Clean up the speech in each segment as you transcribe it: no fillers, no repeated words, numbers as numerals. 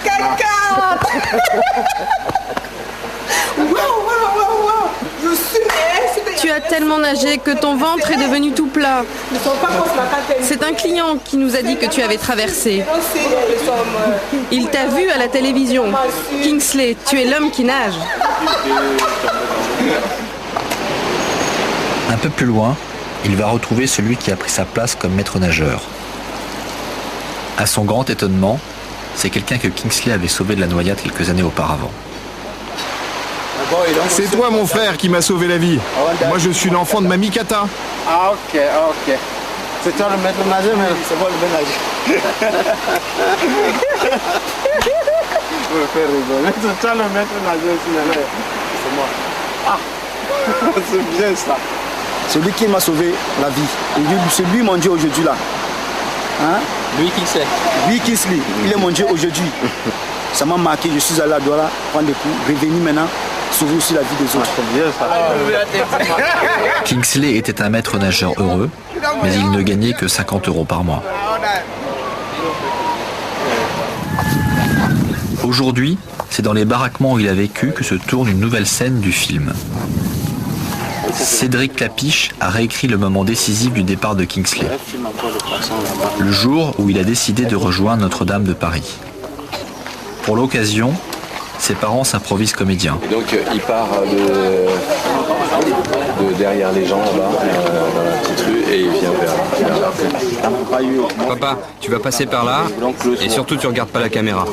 Caca. Tu as tellement nagé que ton ventre est devenu tout plat. C'est un client qui nous a dit que tu avais traversé. Il t'a vu à la télévision. Kingsley, tu es l'homme qui nage. Un peu plus loin, il va retrouver celui qui a pris sa place comme maître nageur. À son grand étonnement, c'est quelqu'un que Kingsley avait sauvé de la noyade quelques années auparavant. C'est toi mon frère qui m'a sauvé la vie. Moi je suis l'enfant de Mamie Kata. Ah ok. C'est toi le maître nageur, mais c'est moi le maître nageur. Je me fais rigoler. C'est toi le maître nageur, c'est moi. Ah, c'est bien ça. Celui qui m'a sauvé la vie. C'est lui mon Dieu aujourd'hui là. Hein? Lui Kingsley. Lui Kingsley, il est mon Dieu aujourd'hui. Ça m'a marqué, je suis allé à Douala prendre des coups, revenir maintenant, sauver aussi la vie des autres. Kingsley était un maître nageur heureux, mais il ne gagnait que 50 € par mois. Aujourd'hui, c'est dans les baraquements où il a vécu que se tourne une nouvelle scène du film. Cédric Clapiche a réécrit le moment décisif du départ de Kingsley. Le jour où il a décidé de rejoindre Notre-Dame de Paris. Pour l'occasion, ses parents s'improvisent comédiens. Et donc il part de derrière les gens là-bas, dans la petite rue, et il vient vers. Papa, tu vas passer par là, et surtout tu regardes pas la caméra.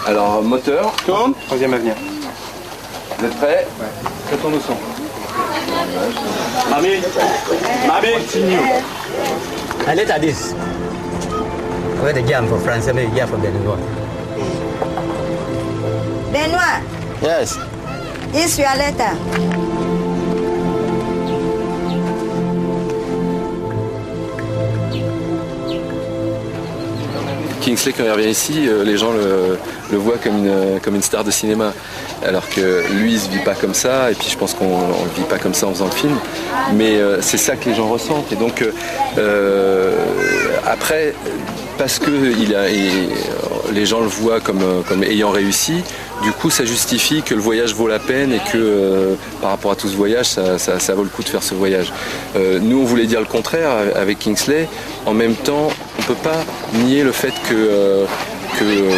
Alors moteur, tourne, troisième à venir. Vous êtes prêts? Je tourne au son. Mami, continue. Allez, t'as 10. Where the jam for France, maybe jam for Benoit. Benoit. Yes. Is your letter? Kingsley, quand il revient ici, les gens le voient comme une star de cinéma. Alors que lui, il se vit pas comme ça, et puis je pense qu'on ne vit pas comme ça en faisant le film. Mais c'est ça que les gens ressentent. Et donc, après, parce que les gens le voient comme ayant réussi, du coup, ça justifie que le voyage vaut la peine et que par rapport à tout ce voyage, ça vaut le coup de faire ce voyage. Nous, on voulait dire le contraire avec Kingsley. En même temps, on ne peut pas nier le fait que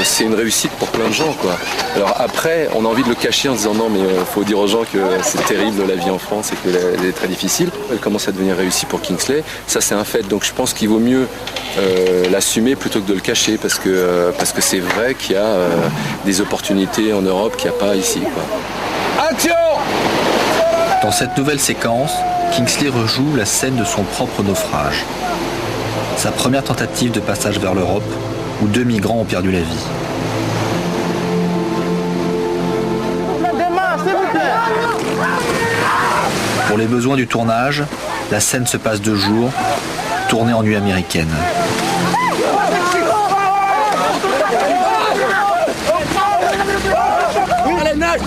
c'est une réussite pour plein de gens, quoi. Alors après, on a envie de le cacher en disant non, mais faut dire aux gens que c'est terrible la vie en France et qu'elle est très difficile. Elle commence à devenir réussie pour Kingsley, ça c'est un fait. Donc je pense qu'il vaut mieux l'assumer plutôt que de le cacher, parce que c'est vrai qu'il y a des opportunités en Europe qu'il n'y a pas ici, quoi. Action! Dans cette nouvelle séquence, Kingsley rejoue la scène de son propre naufrage. Sa première tentative de passage vers l'Europe, où 2 migrants ont perdu la vie. Pour les besoins du tournage, la scène se passe 2 jours, tournée en nuit américaine. Allez, nage.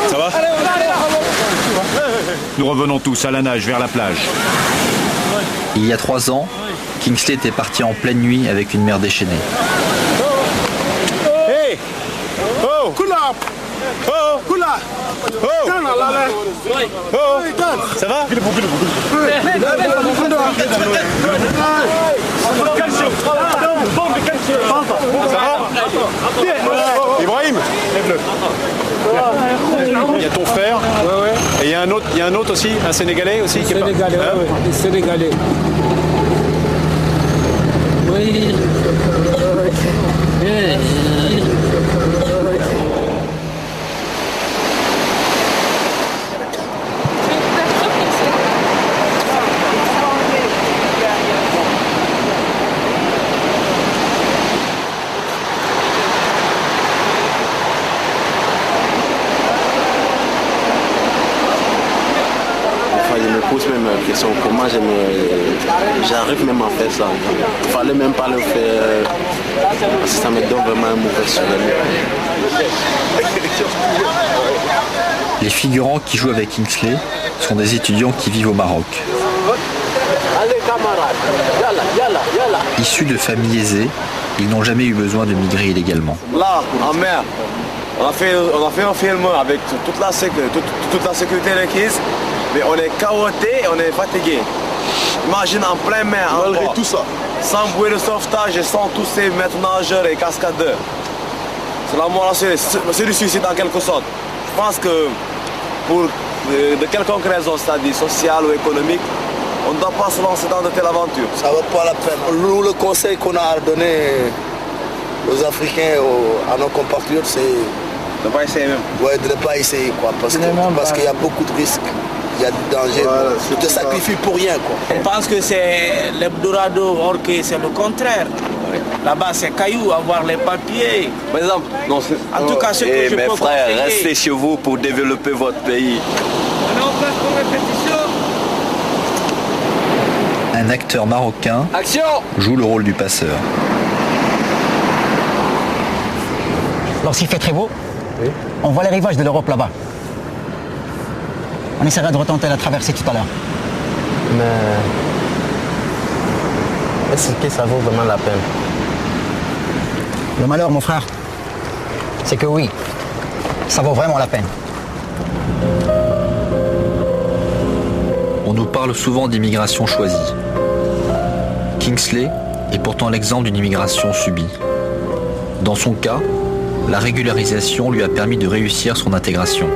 Ça va? Nous revenons tous à la nage vers la plage. Il y a 3 ans, Kingsley était parti en pleine nuit avec une mer déchaînée. Hey! Oh! Kula! Oh! Kula! Oh! Oh! Ça va? Ibrahim, lève-le. Il y a ton frère, et il y a un autre aussi, un Sénégalais aussi qui est pas... Sénégalais, oui, Sénégalais. Oui. Même question, comment j'arrive même à faire ça. Il fallait même pas le faire parce que ça me donne vraiment un mauvais souvenir. Les figurants qui jouent avec Kingsley sont des étudiants qui vivent au Maroc. Allez, Issus de familles aisées, ils n'ont jamais eu besoin de migrer illégalement. Là, en mer, on a fait un film avec toute la sécurité requise, mais on est caroté et on est fatigué. Imagine en plein mer, malgré tout ça, sans bouée de sauvetage et sans tous ces maîtres nageurs et cascadeurs. C'est la mort, c'est du suicide en quelque sorte. Je pense que pour de quelconque raison, c'est-à-dire sociale ou économique, on ne doit pas se lancer dans de telles aventures. Ça ne vaut pas la peine. Nous, le conseil qu'on a donné aux Africains, à nos compatriotes, c'est de ne pas essayer même. Ouais, de ne pas essayer, quoi. Parce qu'il y a beaucoup de risques, il y a du danger. Voilà, tu te sacrifies pour rien, quoi. On pense que c'est l'Eldorado, or que c'est le contraire. Là-bas, c'est caillou, avoir les papiers. Par exemple, non, en tout cas, ce que je mes peux frères, conseiller. restez chez vous pour développer votre pays. On est en place pour répétition. Un acteur marocain joue le rôle du passeur. Lorsqu'il fait très beau, on voit les rivages de l'Europe là-bas. On essaiera de retenter la traversée tout à l'heure. Mais est-ce que ça vaut vraiment la peine? Le malheur, mon frère, c'est que oui, ça vaut vraiment la peine. On nous parle souvent d'immigration choisie. Kingsley est pourtant l'exemple d'une immigration subie. Dans son cas, la régularisation lui a permis de réussir son intégration.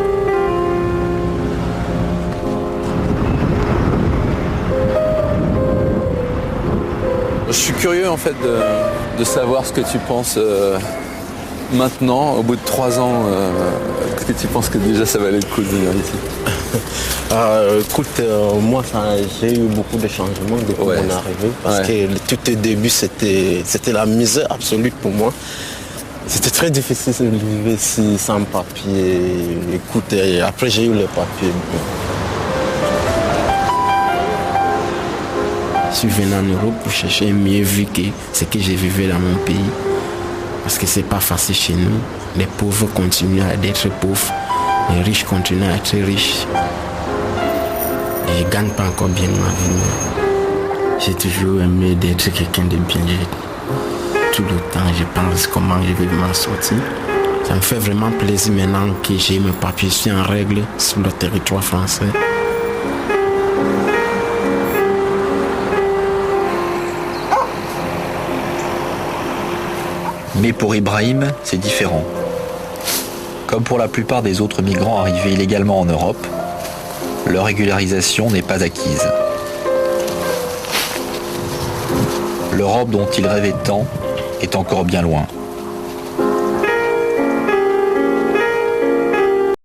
Je suis curieux en fait de savoir ce que tu penses maintenant, au bout de 3 ans, est-ce que tu penses que déjà ça valait le coup de venir ici? Écoute, moi j'ai eu beaucoup de changements depuis mon arrivée, parce que tout au début c'était la misère absolue pour moi. C'était très difficile de vivre ici sans papier. Écoute, après j'ai eu le papier. Je suis venu en Europe pour chercher une mieux vie que ce que j'ai vécu dans mon pays. Parce que c'est pas facile chez nous. Les pauvres continuent à être pauvres. Les riches continuent à être riches. Et je ne gagne pas encore bien ma vie. J'ai toujours aimé d'être quelqu'un de bien. Tout le temps, je pense comment je vais m'en sortir. Ça me fait vraiment plaisir maintenant que j'ai mes papiers, je suis en règle sur le territoire français. Mais pour Ibrahim, c'est différent. Comme pour la plupart des autres migrants arrivés illégalement en Europe, leur régularisation n'est pas acquise. L'Europe dont il rêvait tant est encore bien loin.